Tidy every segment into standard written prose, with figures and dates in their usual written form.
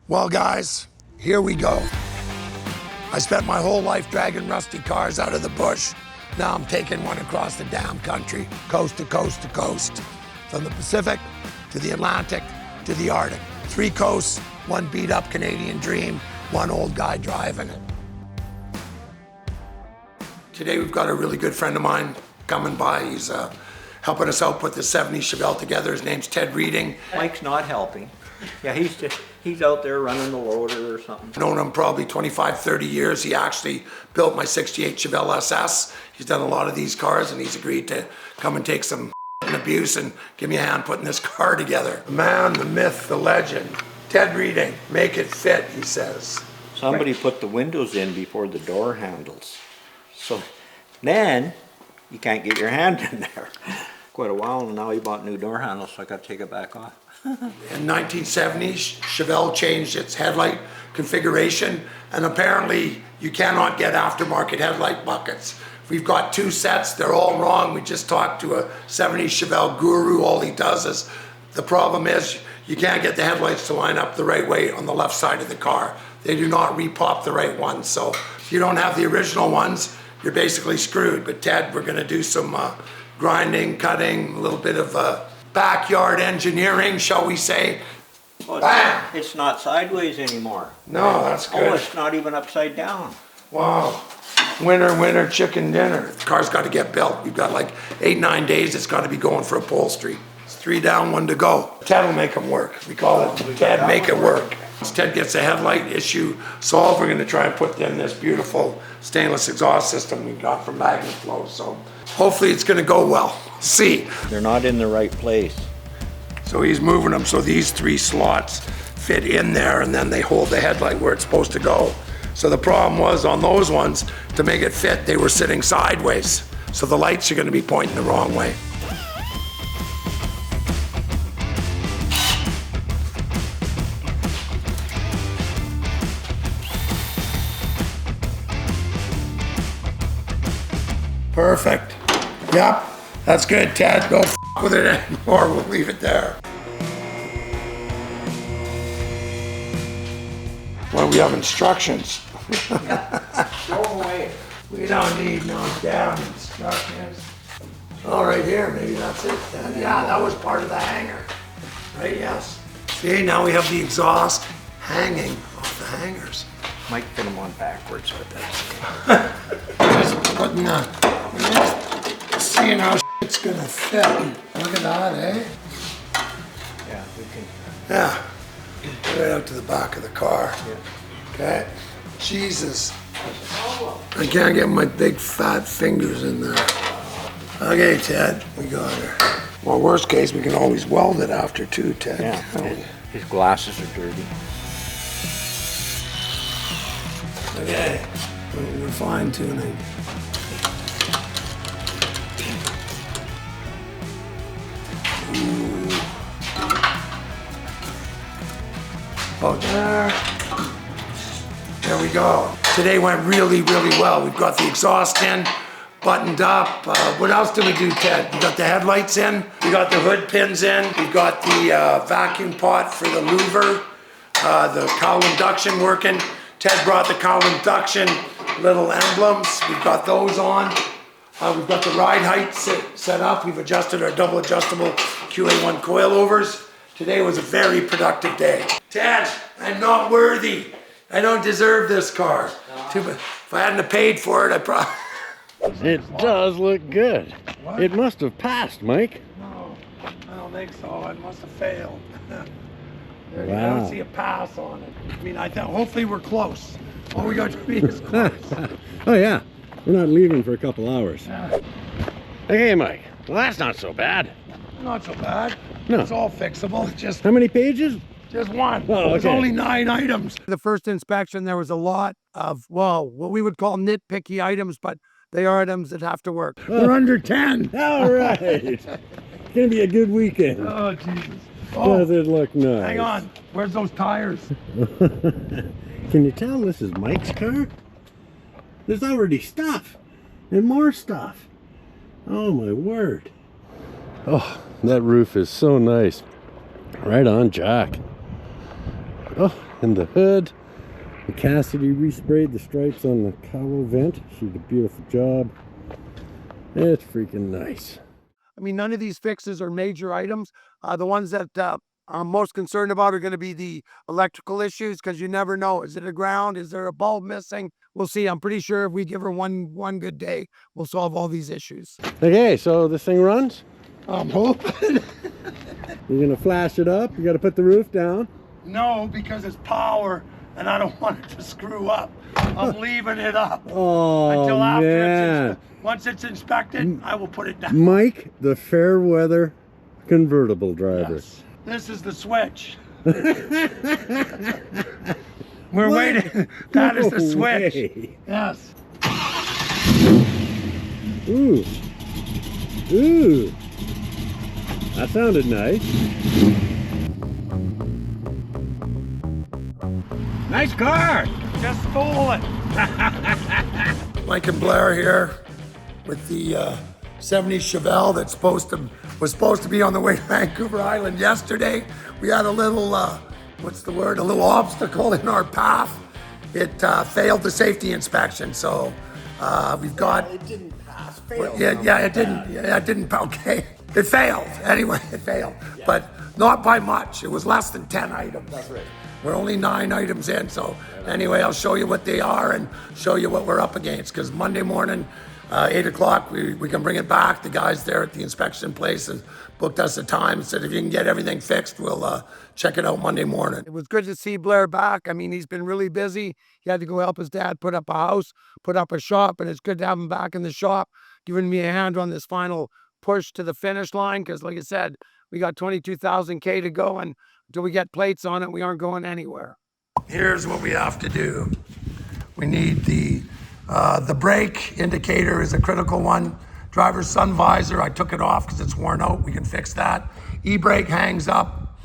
Well, guys, here we go. I spent my whole life dragging rusty cars out of the bush. Now I'm taking one across the damn country, coast to coast to coast. From the Pacific to the Atlantic to the Arctic. 3 coasts, 1 beat up Canadian dream, 1 old guy driving it. Today we've got a really good friend of mine coming by. He's helping us out put the 70s Chevelle together. His name's Ted Reading. Mike's not helping. Yeah, he's out there running the loader or something. I've known him probably 25, 30 years. He actually built my 68 Chevelle SS. He's done a lot of these cars and he's agreed to come and take some abuse and give me a hand putting this car together. The man, the myth, the legend. Ted Reading, make it fit, he says. Somebody put the windows in before the door handles. So then you can't get your hand in there. Quite a while, and now he bought new door handles, so I got to take it back off. In 1970s, Chevelle changed its headlight configuration, and apparently you cannot get aftermarket headlight buckets. We've got 2 sets, they're all wrong. We just talked to a 70s Chevelle guru. All he does is, the problem is you can't get the headlights to line up the right way on the left side of the car. They do not repop the right ones, so if you don't have the original ones, you're basically screwed. But Ted, we're gonna do some grinding, cutting, a little bit of backyard engineering, shall we say. Oh, Bam! It's not sideways anymore. No, that's good. Oh, it's not even upside down. Wow. Winner, winner, chicken dinner. The car's got to get built. We've got like 8, 9 days. It's got to be going for upholstery. It's 3 down, 1 to go. Ted will make them work. We call it Ted Make It Work. Once Ted gets a headlight issue solved, we're going to try and put in this beautiful stainless exhaust system we got from Magnet Flow. So hopefully it's going to go well. See. They're not in the right place. So he's moving them so these 3 slots fit in there and then they hold the headlight where it's supposed to go. So the problem was on those ones, to make it fit, they were sitting sideways. So the lights are going to be pointing the wrong way. Perfect. Yep, that's good, Ted. Don't f with it anymore. We'll leave it there. Well, we have instructions. Throw away. We don't need no damn instructions. Oh, right here, maybe that's it. Yeah, that was part of the hanger. Right, yes. See, now we have the exhaust hanging off the hangers. Mike put them on backwards, but that's okay. Just putting just seeing how it's gonna fit. Look at that, eh? Yeah, we can. Yeah. Right out to the back of the car. Yeah. Okay. Jesus. I can't get my big fat fingers in there. Okay, Ted, we got her. Well, worst case, we can always weld it after too, Ted. Yeah, his glasses are dirty. Okay, we're fine tuning. About there. There we go. Today went really, really well. We've got the exhaust in, buttoned up. What else did we do, Ted? We got the headlights in. We got the hood pins in. We got the vacuum pot for the louver. The cowl induction working. Ted brought the cowl induction little emblems. We've got those on. We've got the ride height set up. We've adjusted our double adjustable QA1 coilovers. Today was a very productive day. Ted, I'm not worthy. I don't deserve this car. If I hadn't have paid for it, I probably... It does look good. What? It must have passed, Mike. No, I don't think so. It must have failed. I Wow. don't see a pass on it. I mean, I thought hopefully we're close. All we got to be is close. Oh yeah, we're not leaving for a couple hours. Yeah, Okay, Mike. Well, that's not so bad. not so bad. No. It's all fixable. How many pages? Just one. Oh, There's okay. only 9 items. The first inspection, there was a lot of, well, what we would call nitpicky items, but they are items that have to work. They're under 10. All right. It's gonna be a good weekend. Oh, Jesus. Oh, Does it look nice? hang on. Where's those tires? Can you tell this is Mike's car? There's already stuff and more stuff. Oh my word. Oh, that roof is so nice. Right on, Jack. Oh, and the hood. And Cassidy resprayed the stripes on the cowl vent. She did a beautiful job. It's freaking nice. I mean, none of these fixes are major items. The ones that I'm most concerned about are going to be the electrical issues, because you never know. Is it a ground? Is there a bulb missing? We'll see. I'm pretty sure if we give her one good day, we'll solve all these issues. Okay, so this thing runs. I'm hoping. You're gonna flash it up. You gotta put the roof down. No, because it's power, and I don't want it to screw up. I'm leaving it up Oh, until after man. once it's inspected, I will put it down. Mike, the fair weather convertible driver. Yes. This is the switch. We're waiting. That is the No switch. way. Yes. Ooh. Ooh. That sounded nice. Nice car. Just stole it. Mike and Blair here with the 70 Chevelle that's was supposed to be on the way to Vancouver Island yesterday. We had a little, what's the word? A little obstacle in our path. It failed the safety inspection, so we've got. It didn't pass. Failed. Yeah, it didn't. Yeah, it didn't. Okay, it failed. Anyway, it failed, but not by much. It was less than 10 items. That's right. We're only 9 items in, so anyway, I'll show you what they are and show you what we're up against, because Monday morning, 8 o'clock, we can bring it back. The guys there at the inspection place and booked us a time and said, if you can get everything fixed, we'll check it out Monday morning. It was good to see Blair back. I mean, he's been really busy. He had to go help his dad put up a house, put up a shop, and it's good to have him back in the shop, giving me a hand on this final push to the finish line, because like I said, we got 22,000 K to go, and until we get plates on it, we aren't going anywhere. Here's what we have to do. We need the brake indicator is a critical one. Driver's sun visor, I took it off because it's worn out. We can fix that. E-brake hangs up.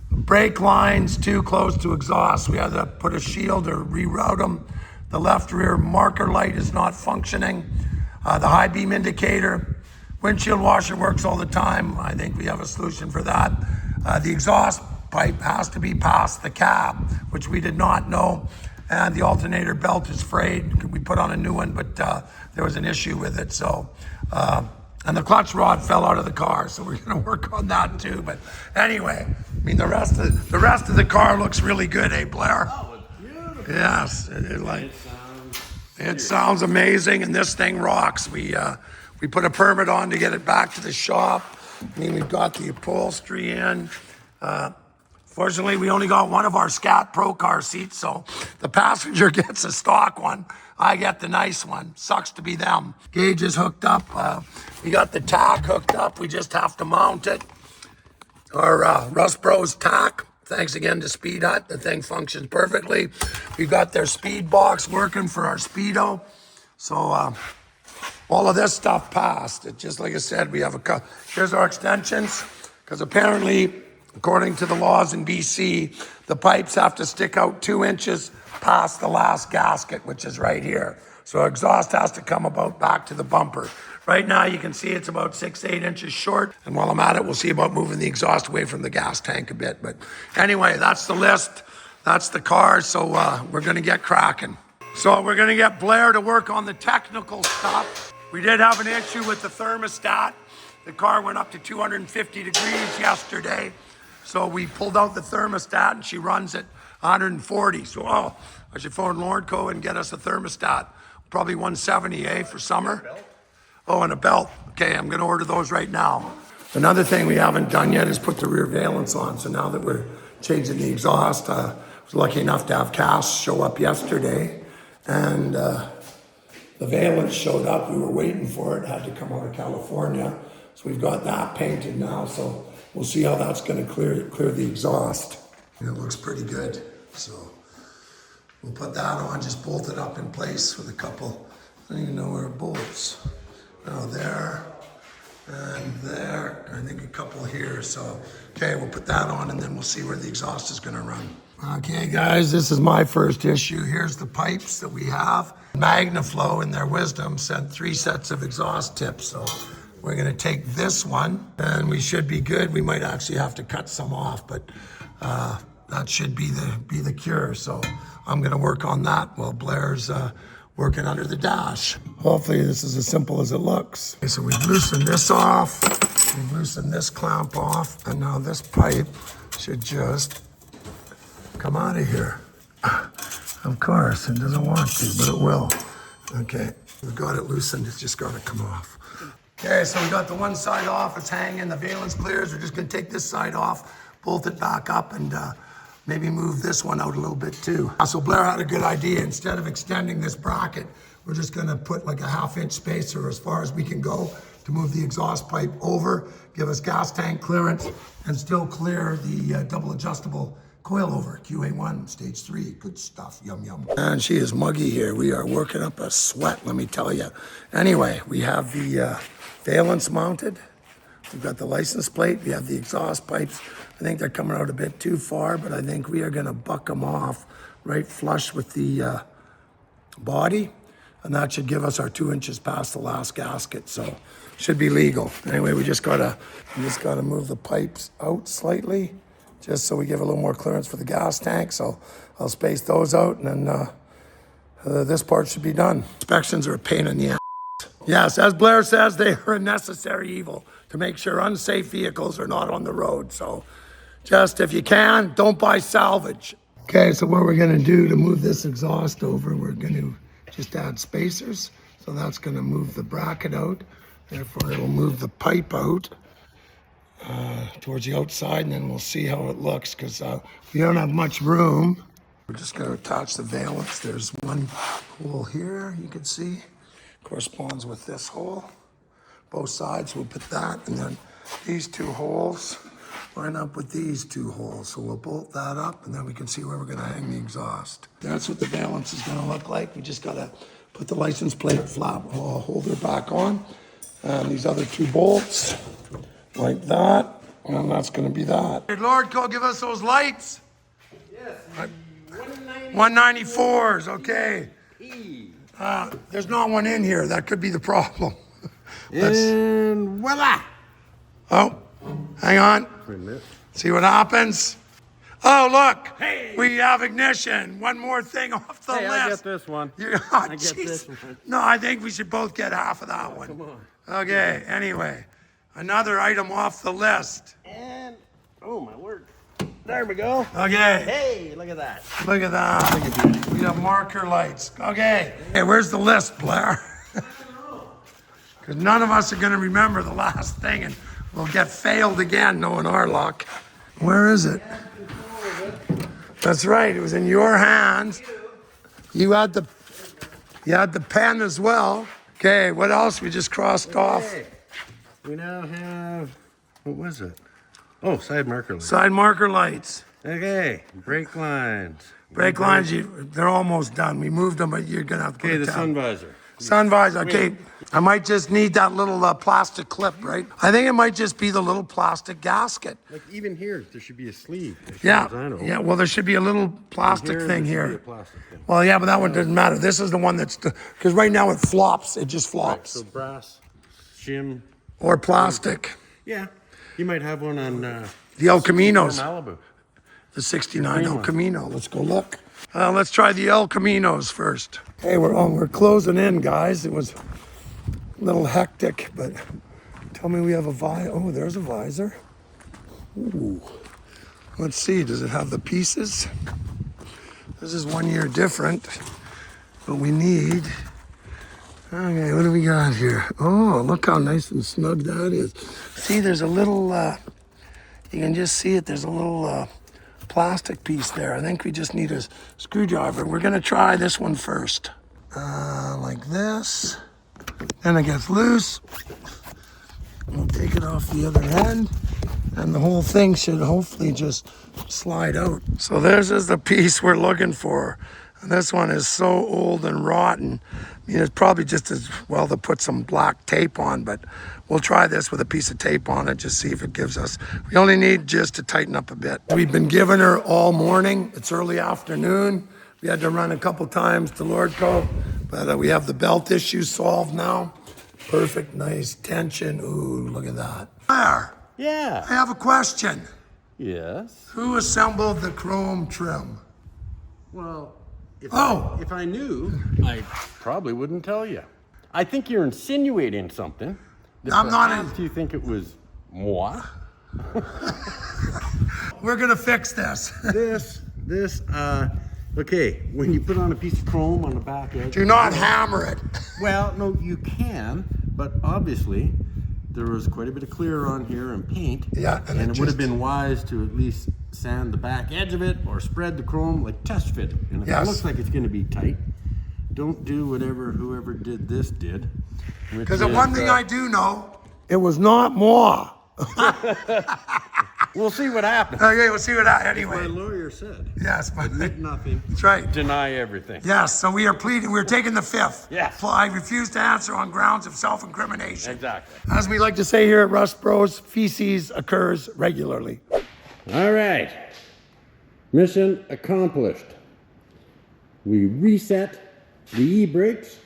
Brake lines too close to exhaust. We had to put a shield or reroute them. The left rear marker light is not functioning. The high beam indicator. Windshield washer works all the time. I think we have a solution for that. The exhaust pipe has to be past the cab, which we did not know. And the alternator belt is frayed. We put on a new one, but there was an issue with it. So, and the clutch rod fell out of the car, so we're gonna work on that too. But anyway, I mean, the rest of the car looks really good, eh, Blair? Oh, it's beautiful. Yes, it sounds amazing, and this thing rocks. We put a permit on to get it back to the shop. I mean, we've got the upholstery in. Fortunately, we only got one of our Scat Pro car seats, so the passenger gets a stock one. I get the nice one. Sucks to be them. Gauge is hooked up. We got the tack hooked up. We just have to mount it. Our Russ Bros tack. Thanks again to Speed Hut. The thing functions perfectly. We've got their speed box working for our Speedo. So all of this stuff passed. It just, like I said, we have here's our extensions, because apparently, according to the laws in BC, the pipes have to stick out 2 inches past the last gasket, which is right here. So exhaust has to come about back to the bumper. Right now, you can see it's about 6-8 inches short. And while I'm at it, we'll see about moving the exhaust away from the gas tank a bit. But anyway, that's the list. That's the car. So we're gonna get cracking. So we're gonna get Blair to work on the technical stuff. We did have an issue with the thermostat. The car went up to 250 degrees yesterday. So we pulled out the thermostat and she runs at 140. So, I should phone Lauren Co and get us a thermostat. Probably 170, for summer. Oh, and a belt. Okay, I'm gonna order those right now. Another thing we haven't done yet is put the rear valence on. So now that we're changing the exhaust, I was lucky enough to have Cass show up yesterday. And the valence showed up. We were waiting for it. Had to come out of California. So we've got that painted now. So we'll see how that's gonna clear the exhaust. And it looks pretty good. So we'll put that on, just bolt it up in place with a couple, I don't even know where it bolts. Oh, there and there, I think a couple here. So, okay, we'll put that on and then we'll see where the exhaust is gonna run. Okay guys, this is my first issue. Here's the pipes that we have. Magnaflow, in their wisdom, sent 3 sets of exhaust tips. So we're gonna take this one and we should be good. We might actually have to cut some off, but That should be the cure. So I'm gonna work on that while Blair's working under the dash. Hopefully this is as simple as it looks. Okay, so we've loosened this off, we've loosened this clamp off, and now this pipe should just come out of here. Of course, it doesn't want to, but it will. Okay, we've got it loosened, it's just gotta come off. Okay, so we got the one side off, it's hanging, the valence clears. We're just gonna take this side off, bolt it back up, and maybe move this one out a little bit too. So Blair had a good idea. Instead of extending this bracket, we're just gonna put like a 1/2-inch spacer as far as we can go to move the exhaust pipe over, give us gas tank clearance, and still clear the double adjustable coilover, QA1, stage 3, good stuff, yum yum. And she is muggy here. We are working up a sweat, let me tell you. Anyway, we have the valence mounted. We've got the license plate, we have the exhaust pipes. I think they're coming out a bit too far, but I think we are gonna buck them off right flush with the body, and that should give us our 2 inches past the last gasket, so should be legal. Anyway, we just gotta move the pipes out slightly, just so we give a little more clearance for the gas tank. So I'll space those out, and then this part should be done. Inspections are a pain in the ass. Yes, as Blair says, they are a necessary evil to make sure unsafe vehicles are not on the road. So just if you can, don't buy salvage. Okay, so what we're gonna do to move this exhaust over, we're gonna just add spacers. So that's gonna move the bracket out. Therefore, it'll move the pipe out towards the outside, and then we'll see how it looks, because we don't have much room. We're just gonna attach the valence. There's one hole here, you can see, corresponds with this hole. Both sides, we'll put that, and then these 2 holes line up with these 2 holes. So we'll bolt that up, and then we can see where we're gonna hang the exhaust. That's what the valence is gonna look like. We just gotta put the license plate flap holder back on, and these other 2 bolts, like that, and that's gonna be that. Hey, Lord, go give us those lights. Yes, 194s, okay. There's not one in here. That could be the problem. And voila! Oh, hang on. Wait a minute. See what happens? Oh, look. Hey. We have ignition. One more thing off the Hey, list. I get this one. I get this one. No, I think we should both get half of that one. Come on. Okay, anyway. Another item off the list. And, oh my word. There we go. Okay. Hey, look at that. Look at that. We have marker lights. Okay. Hey, where's the list, Blair? Because none of us are going to remember the last thing, and we'll get failed again, knowing our luck. Where is it? That's right. It was in your hands. You had the pen as well. Okay. What else? We just crossed off. Okay. We now have, what was it? Oh, side marker lights. Side marker lights. Okay, brake lines. Brake lines, they're almost done. We moved them, but you're going to have to put Okay, a the tab. sun visor. Sun visor, okay. I might just need that little plastic clip, right? I think it might just be the little plastic gasket. Like even here, there should be a sleeve. as Yeah, far as I know. yeah, well, there should be a little plastic Here, thing there should here. be a plastic thing. Well, yeah, but that one doesn't matter. This is the one that's, because right now it flops, it just flops. So brass, shim. Or plastic. Yeah, you might have one on The El Caminos, Malibu. the 69 green El one. Camino. Let's go look. Let's try the El Caminos first. Hey, we're closing in, guys. It was a little hectic, but tell me we have a visor. Oh, there's a visor. Ooh. Let's see, does it have the pieces? This is 1 year different, but we need, okay, what do we got here? Oh, look how nice and snug that is. See, there's a little, you can just see it, there's a little plastic piece there. I think we just need a screwdriver. We're gonna try this one first. Like this. Then it gets loose. We'll take it off the other end, and the whole thing should hopefully just slide out. So this is the piece we're looking for. And this one is so old and rotten. I mean, it's probably just as well to put some black tape on, but we'll try this with a piece of tape on it, just see if it gives us, we only need just to tighten up a bit. We've been giving her all morning. It's early afternoon. We had to run a couple times to Lordco, but we have the belt issue solved now. Perfect, nice tension. Ooh, look at that. There, Yeah. I have a question. Yes. Who assembled the chrome trim? Well, if Oh! I knew, I probably wouldn't tell you. I think you're insinuating something. That I'm not perhaps you think it was moi. We're gonna fix this. Okay, when you put on a piece of chrome on the back edge. Do not hammer it. Well, no, you can, but obviously there was quite a bit of clear on here and paint. Yeah, and it it would just- have been wise to at least sand the back edge of it or spread the chrome, like test fit. And if Yes. it looks like it's going to be tight, don't do whatever whoever did this did. Because the one thing I do know, it was not moi. We'll see what happens. Okay, we'll see what I, My anyway. lawyer said. Yes, but Admit nothing. that's right. Deny everything. Yes, so we are pleading, we're taking the fifth. Yes. I refuse to answer on grounds of self-incrimination. Exactly. As we like to say here at Rust Bros, feces occurs regularly. All right. Mission accomplished. We reset the e-brakes.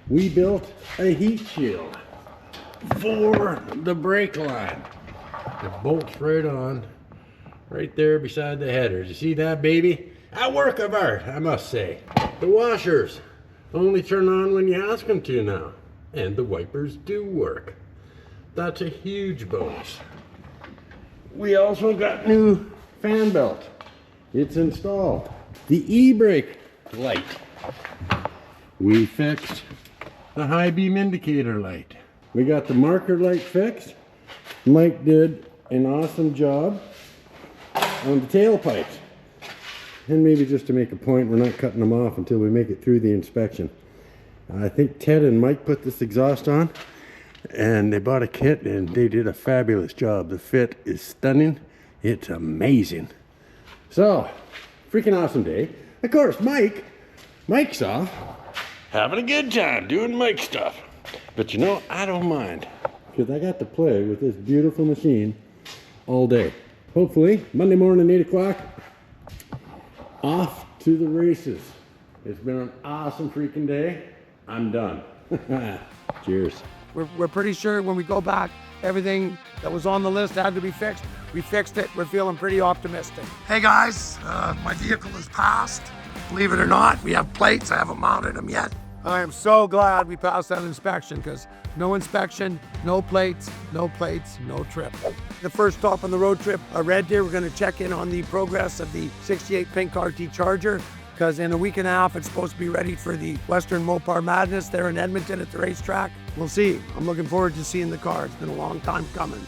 We built a heat shield for the brake line. It bolts right on, right there beside the headers. You see that, baby? A work of art, I must say. The washers only turn on when you ask them to now. And the wipers do work. That's a huge bonus. We also got new fan belt. It's installed. The e-brake light. We fixed the high beam indicator light. We got the marker light fixed. Mike did an awesome job on the tailpipes. And maybe just to make a point, we're not cutting them off until we make it through the inspection. I think Ted and Mike put this exhaust on, and they bought a kit, and they did a fabulous job. The fit is stunning. It's amazing. So, freaking awesome day. Of course, Mike's off, having a good time doing Mike stuff. But you know, I don't mind, because I got to play with this beautiful machine all day. Hopefully, Monday morning, 8 o'clock, off to the races. It's been an awesome freaking day. I'm done. Cheers. We're pretty sure when we go back, everything that was on the list had to be fixed. We fixed it. We're feeling pretty optimistic. Hey guys, my vehicle is passed. Believe it or not, we have plates. I haven't mounted them yet. I am so glad we passed that inspection, because no inspection, no plates, no trip. The first stop on the road trip, a Red Deer, we're gonna check in on the progress of the 68 Pink RT Charger, because in a week and a half, it's supposed to be ready for the Western Mopar Madness there in Edmonton at the racetrack. We'll see. I'm looking forward to seeing the car. It's been a long time coming.